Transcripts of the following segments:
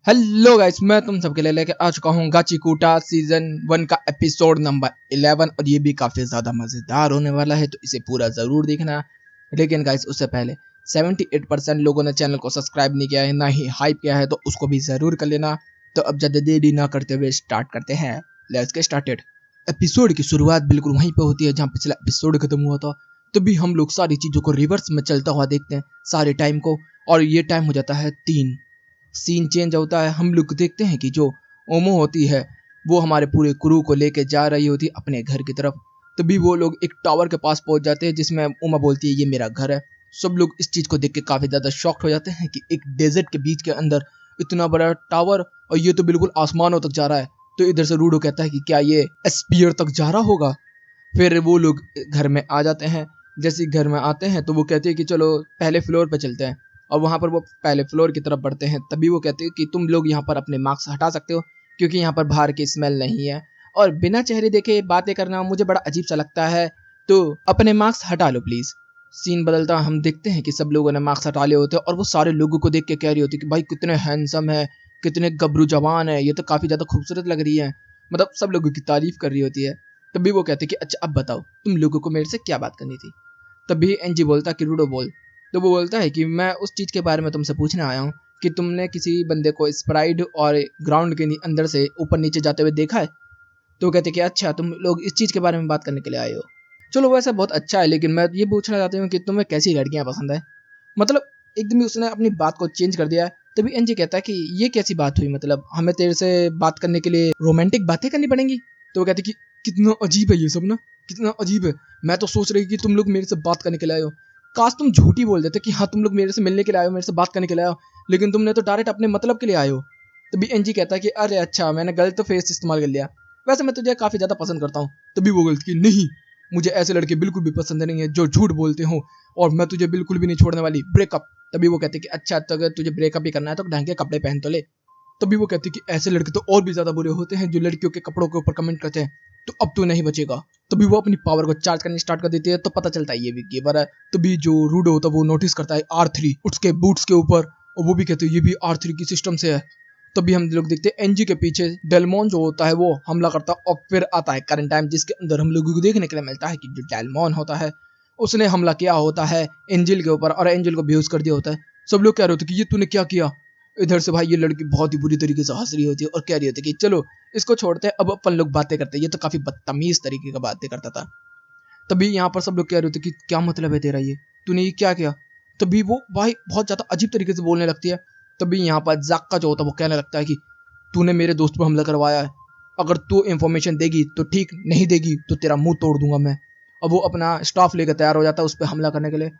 Hello guys, मैं तुम सबके लिए लेके आ चुका हूँ गाचिकूटा सीजन 1 का एपिसोड नंबर 11 और ये भी काफी ज्यादा मजेदार होने वाला है, तो इसे पूरा जरूर देखना। लेकिन गाइस उससे पहले 78% लोगों ने चैनल को सब्सक्राइब नहीं किया है, ना ही हाइप किया है, तो उसको भी जरूर कर लेना। तो अब ज्यादा देरी ना करते हुए स्टार्ट करते हैं। Let's get started. एपिसोड की शुरुआत बिल्कुल वहीं पे होती है जहाँ पिछला एपिसोड खत्म हुआ था। तभी हम लोग सारी चीजों को रिवर्स में चलता हुआ देखते हैं, सारे टाइम को। और ये टाइम हो जाता है 3। सीन चेंज होता है। हम लोग देखते हैं कि जो ओमो होती है वो हमारे पूरे क्रू को लेके जा रही होती है अपने घर की तरफ। तभी वो लोग एक टावर के पास पहुंच जाते हैं जिसमें उमा बोलती है ये मेरा घर है। सब लोग इस चीज को देख के काफी ज्यादा शॉक्ड हो जाते हैं कि एक डेजर्ट के बीच के अंदर इतना बड़ा टावर, और ये तो बिल्कुल आसमानों तक जा रहा है। तो इधर से रूडो कहता है कि क्या ये स्पीयर तक जा रहा होगा। फिर वो लोग घर में आ जाते हैं। जैसे ही घर में आते हैं तो वो कहते हैं कि चलो पहले फ्लोर पे चलते हैं। और वहां पर वो पहले फ्लोर की तरफ बढ़ते हैं। तभी वो कहते हैं कि तुम लोग यहाँ पर अपने मार्क्स हटा सकते हो, क्योंकि यहाँ पर बाहर की स्मेल नहीं है और बिना चेहरे देखे बातें करना मुझे बड़ा अजीब सा लगता है, तो अपने मार्क्स हटा लो प्लीज। सीन बदलता हम देखते हैं कि सब लोगों ने मार्क्स हटा लिए होते हैं और वो सारे लोगों को देख के कह रही होती है कि भाई कितने हैंडसम है, कितने गबरू जवान है, ये तो काफी ज्यादा खूबसूरत लग रही है। मतलब सब लोगों की तारीफ कर रही होती है। तभी वो कहते कि अच्छा अब बताओ तुम लोगों को मेरे से क्या बात करनी थी। तभी एनजी बोलता कि रूडो बोल। तो वो बोलता है कि मैं उस चीज़ के बारे में तुमसे पूछने आया हूँ कि तुमने किसी बंदे को स्प्राइड और ग्राउंड के अंदर से ऊपर नीचे जाते हुए देखा है। तो वो कहते कि अच्छा तुम लोग इस चीज़ के बारे में बात करने के लिए आए हो। चलो वैसा बहुत अच्छा है, लेकिन मैं ये पूछना चाहती हूँ कि तुम्हें कैसी लड़कियाँ पसंद है। मतलब एकदम ही उसने अपनी बात को चेंज कर दिया है। तभी एनजी कहता है कि ये कैसी बात हुई, मतलब हमें तेरे से बात करने के लिए रोमांटिक बातें करनी पड़ेंगी। तो वो कहते कि कितना अजीब है ये सब ना, कितना अजीब है। मैं तो सोच रही कि तुम लोग मेरे से बात करने के लिए आए हो। काश तुम झूठी बोल देते कि हाँ तुम लोग मेरे से मिलने के लिए आए हो, मेरे से बात करने के लिए आए हो, लेकिन तुमने तो डायरेक्ट अपने मतलब के लिए आए हो। तभी एनजी कहता है कि अरे अच्छा मैंने गलत फेस इस्तेमाल कर लिया, वैसे मैं तुझे काफी ज्यादा पसंद करता हूँ। तभी वो गलत की नहीं, मुझे ऐसे लड़के बिल्कुल भी पसंद नहीं है जो झूठ बोलते हो, और मैं तुझे बिल्कुल भी नहीं छोड़ने वाली, ब्रेकअप। तभी वो कहते कि अच्छा तो अगर तुझे ब्रेकअप ही करना है तो ढंग के कपड़े पहन तो ले। तभी वो कहते कि ऐसे लड़के तो और भी ज्यादा बुरे होते हैं जो लड़कियों के कपड़ों के ऊपर कमेंट करते हैं, तो अब तू नहीं बचेगा। तभी वो अपनी पावर को चार्ज करनी स्टार्ट कर देती है, तो पता चलता है ये भी गेवर है। तभी जो रूडो होता है वो नोटिस करता है R3 उसके बूट्स के ऊपर, और वो भी कहते हैं ये भी R3 की सिस्टम से है। तभी हम लोग देखते हैं एनजी के पीछे डेलमोन जो होता है वो हमला करता है, और फिर आता है करंट टाइम जिसके अंदर हम लोगों को देखने के लिए मिलता है कि जो डेलमोन होता है उसने हमला किया होता है एंजिल के ऊपर और एंजिल को बेहोश कर दिया होता है। सब लोग कह रहे होते कि ये तूने क्या किया। इधर से भाई ये लड़की बहुत ही बुरी तरीके से हंस रही होती है और कह रही होती है कि चलो इसको छोड़ते हैं, अब अपन लोग बातें करते हैं, ये तो काफी बदतमीज तरीके का बातें करता था। तभी यहाँ पर सब लोग कह रहे होते कि क्या मतलब है तेरा, ये तूने ये क्या किया। तभी वो भाई बहुत ज्यादा अजीब तरीके से बोलने लगती है। तभी यहाँ पर जाक्का जो होता है वो कहने लगता है कि तूने मेरे दोस्त पर हमला करवाया है, अगर तू इन्फॉर्मेशन देगी तो ठीक, नहीं देगी तो तेरा मुंह तोड़ दूंगा मैं। अब वो अपना स्टाफ लेकर तैयार हो जाता है उस पर हमला करने के लिए।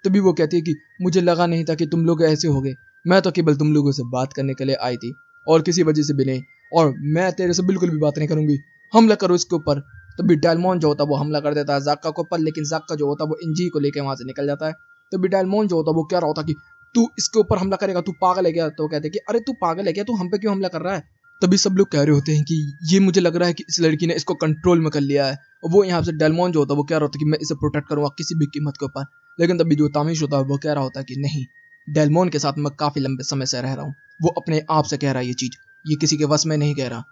तभी वो कहती है कि मुझे लगा नहीं था कि तुम लोग ऐसे होगे, मैं तो केवल तुम लोगों से बात करने के लिए आई थी और किसी वजह से भी नहीं, और मैं तेरे से बिल्कुल भी बात नहीं करूंगी, हमला करो इसके ऊपर। तभी डेलमोन जो होता है वो हमला कर देता है जाक्का के ऊपर, लेकिन जाक्का जो होता है वो इंजी को लेकर वहां से निकल जाता है। तभी डेलमोन जो होता है वो कह रहा होता कि तू इसके ऊपर हमला करेगा, तू पागल है क्या। तो कहते कि अरे तू पागल है क्या, तू हम पे क्यों हमला कर रहा है। तभी सब लोग कह रहे होते हैं कि ये मुझे लग रहा है कि इस लड़की ने इसको कंट्रोल में कर लिया है, और वो यहाँ से डेलमोन जो होता है वो कह रहा होता है कि मैं इसे प्रोटेक्ट करूंगा किसी भी कीमत के ऊपर। लेकिन तभी जो तामिश होता है वो कह रहा होता है कि नहीं, डेलमोन के साथ मैं काफी लंबे समय से रह रहा हूँ, वो अपने आप से कह रहा है ये चीज, ये किसी के वश में नहीं कह रहा।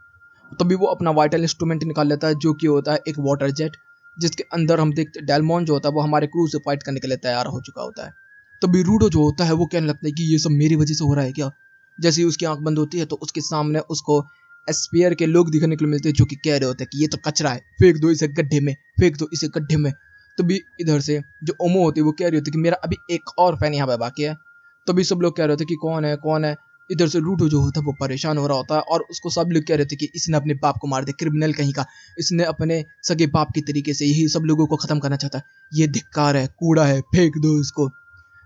तभी वो अपना वाइटल इंस्ट्रूमेंट निकाल लेता है जो कि होता है एक वाटर जेट, जिसके अंदर हम देखते डेलमोन जो होता है वो हमारे क्रू से फाइट करने के लिए तैयार हो चुका होता है। तभी रूडो जो होता है वो कहने लगता है कि ये सब मेरी वजह से हो रहा है क्या। जैसे ही उसकी आंख बंद होती है तो उसके सामने उसको स्पेयर के लोग दिखने को मिलते हैं जो कि कह रहे होते हैं कि ये तो कचरा है, फेंक दो इसे गड्ढे में, फेंक दो इसे गड्ढे में। तभी इधर से जो ओमो होती है वो कह रही होती है कि मेरा अभी एक और फैन यहाँ पे बाकी है। तभी सब लोग कह रहे होते कि कौन है कौन है। इधर से रूटो जो होता है वो परेशान हो रहा होता है और उसको सब लोग कह रहे थे कि इसने अपने बाप को मार दिया, क्रिमिनल कहीं का, इसने अपने सगे बाप की तरीके से यही सब लोगों को खत्म करना चाहता है, ये धिक्कार है, कूड़ा है, फेंक दो इसको।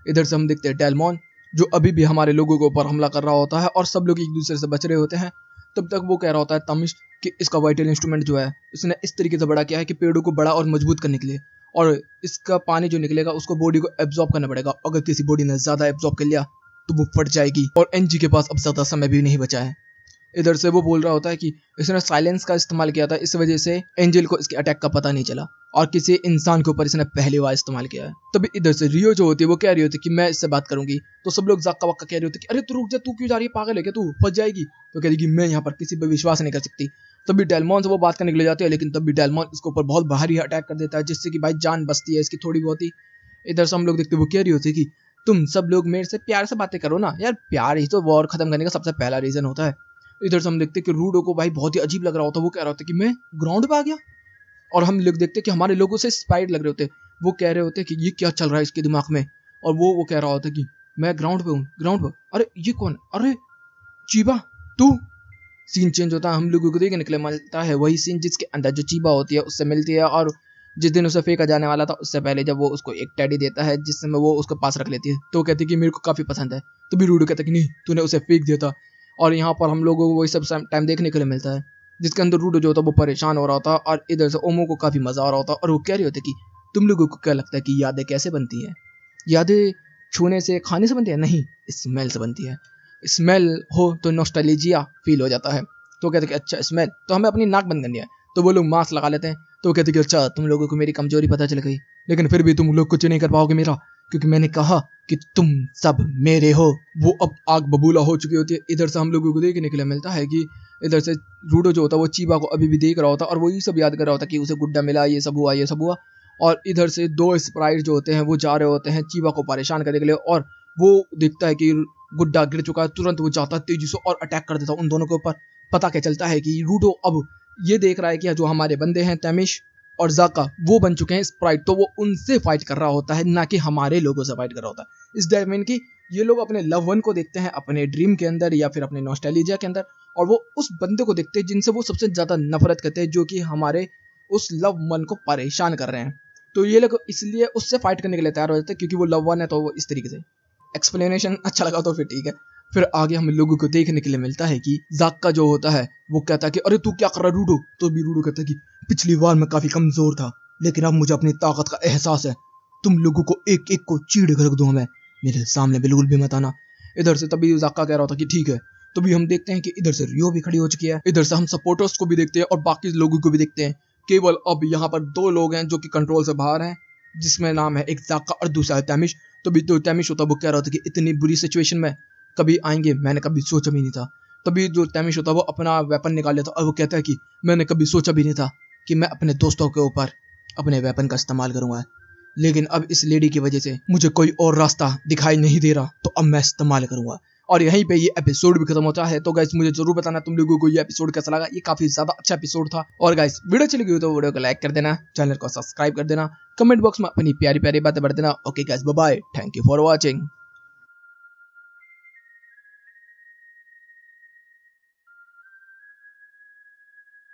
इधर से हम देखते हैं डेलमोन जो अभी भी हमारे लोगों के ऊपर हमला कर रहा होता है और सब लोग एक दूसरे से बच रहे होते हैं। तब तक वो कह रहा होता है तमिश कि इसका वाइटल इंस्ट्रूमेंट जो है उसने इस तरीके से बड़ा किया है कि पेड़ों को बड़ा और मजबूत करने के लिए, और इसका पानी जो निकलेगा उसको बॉडी को एब्जॉर्ब करना पड़ेगा, अगर किसी बॉडी ने ज्यादा एब्जॉर्ब कर लिया तो वो फट जाएगी, और एनजी के पास अब ज्यादा समय भी नहीं बचा है। इधर से वो बोल रहा होता है कि इसने साइलेंस का इस्तेमाल किया था, इस वजह से एंजल को इसके अटैक का पता नहीं चला और किसी इंसान के ऊपर इसने पहली बार इस्तेमाल किया है। तभी इधर से रियो जो होती है वो कह रही होती है कि मैं इससे बात करूंगी। तो सब लोग जाक्का वक्का कह रहे होते कि अरे तू रुक जा, तू क्यों जा रही है, पागल है क्या तू, फंस जाएगी। तो कह रही कि मैं यहाँ पर किसी पर विश्वास नहीं कर सकती। तभी डेलमॉन से वो बात करने के लिए जाती है, लेकिन तभी डेलमॉन इसके ऊपर बहुत भारी अटैक कर देता है, जिससे कि भाई जान बचती है इसकी थोड़ी बहुत ही। इधर से हम लोग देखते वो कह रही होती है कि तुम सब लोग मेरे से प्यार से बातें करो ना यार, प्यार ही तो वॉर खत्म करने का सबसे पहला रीजन होता है। इधर से हम देखते कि रूडो को भाई बहुत ही अजीब लग रहा होता है, वो कह रहा होता है कि मैं ग्राउंड पे आ गया। और हम लोग देखते कि हमारे लोगों से इंस्पायर्ड लग रहे होते, वो कह रहे होते कि ये क्या चल रहा है इसके दिमाग में। और वो कह रहा होता कि मैं ग्राउंड पे हूँ, ग्राउंड पे, अरे ये कौन, अरे चीबा तू। सीन चेंज होता है, हम लोगों को देखने निकले मिलता है वही सीन जिसके अंदर जो चीबा होती है उससे मिलती है। और जिस दिन उसे फेंका जाने वाला था उससे पहले जब वो उसको एक टेडी देता है जिसमें वो उसके पास रख लेती है, तो वो कहती है कि मेरे को काफी पसंद है। तो भी रूडो कहता है कि नहीं तूने उसे फेंक दिया था। और यहाँ पर हम लोगों को वही सब टाइम देखने के लिए मिलता है, जिसके अंदर रूडो जो होता है वो परेशान हो रहा होता और इधर से ओमो को काफी मजा आ रहा होता। और वो कह रही होती कि तुम लोगों को क्या लगता है कि यादें कैसे बनती हैं, यादें छूने से, खाने से बनती है, नहीं स्मेल से बनती है। स्मेल हो तो नॉस्टैल्जिया फील हो जाता है। तो कहते कि अच्छा स्मेल, तो हमें अपनी नाक बंद करनी है। तो वो लोग मास्क लगा लेते हैं। तो कहते कि अच्छा तुम लोगों को मेरी कमजोरी पता चल गई, लेकिन फिर भी तुम लोग कुछ नहीं कर पाओगे मेरा, क्योंकि मैंने कहा कि तुम सब मेरे हो। वो अब आग बबूला हो चुकी होती है। इधर से हम लोगों को देखने के लिए मिलता है कि इधर से रूडो जो होता है वो चीबा को अभी भी देख रहा होता और वही सब याद कर रहा होता कि उसे गुड्डा मिला, ये सब हुआ, ये सब हुआ। और इधर से दो स्प्राइट जो होते हैं वो जा रहे होते हैं चीबा को परेशान करने के लिए। और वो देखता है कि गुड्डा गिर चुका है, तुरंत वो जाता है तेजी से और अटैक कर देता है उन दोनों के ऊपर। पता क्या चलता है कि रूडो अब ये देख रहा है कि जो हमारे बंदे हैं तैमिश और जाका वो बन चुके हैं स्प्राइट, तो वो उनसे फाइट कर रहा होता है, ना कि हमारे लोगों से फाइट कर रहा होता है। इस डायमेंड की ये लोग अपने लव वन को देखते हैं अपने ड्रीम के अंदर या फिर अपने नॉस्टैल्जिया के अंदर, और वो उस बंदे को देखते हैं जिनसे वो सबसे ज्यादा नफरत करते हैं, जो कि हमारे उस लव वन को परेशान कर रहे हैं। तो ये लोग इसलिए उससे फाइट करने के लिए तैयार हो जाते हैं, क्योंकि वो लव वन है। तो वो इस तरीके से एक्सप्लेनेशन अच्छा लगा तो फिर ठीक है। फिर आगे हम लोगों को देखने के लिए मिलता है कि जाक्का जो होता है वो कहता है कि अरे तू क्या कर रहा है रूडो। तो भी रूडो कहता है कि पिछली बार मैं काफी कमजोर था, लेकिन अब मुझे अपनी ताकत का एहसास है। तुम लोगों को एक एक को चीड़ कर रख दूंगा मैं, मेरे सामने बिल्कुल भी मत आना। इधर से तभी जाक्का कह रहा था कि ठीक है। तो भी हम देखते हैं कि इधर से रियो भी खड़ी हो चुकी है। इधर से हम सपोर्टर्स को भी देखते हैं और बाकी लोगों को भी देखते हैं। केवल अब यहाँ पर दो लोग हैं जो कि कंट्रोल से बाहर हैं, जिसमें नाम है एक जाक्का और दूसरा है तैमिश। तो भी तो तैमिश होता वो कह रहा था कि इतनी बुरी सिचुएशन में कभी आएंगे मैंने कभी सोचा भी नहीं था। तभी जो तैमिश होता है वो अपना वेपन निकाल लेता और वो कहता है कि मैंने कभी सोचा भी नहीं था कि मैं अपने दोस्तों के ऊपर अपने वेपन का इस्तेमाल करूंगा, लेकिन अब इस लेडी की वजह से मुझे कोई और रास्ता दिखाई नहीं दे रहा, तो अब मैं इस्तेमाल करूंगा। और यहीं पे ये एपिसोड भी खत्म होता है। तो गाइस मुझे जरूर बताना तुम लोगों को ये एपिसोड कैसा लगा। ये काफी ज्यादा अच्छा एपिसोड था। और गाइस वीडियो अच्छी लगी हो तो वीडियो को लाइक कर देना, चैनल को सब्सक्राइब कर देना, कमेंट बॉक्स में अपनी प्यारी प्यारी बातें बढ़ देना। Okay guys bye bye, thank you for watching.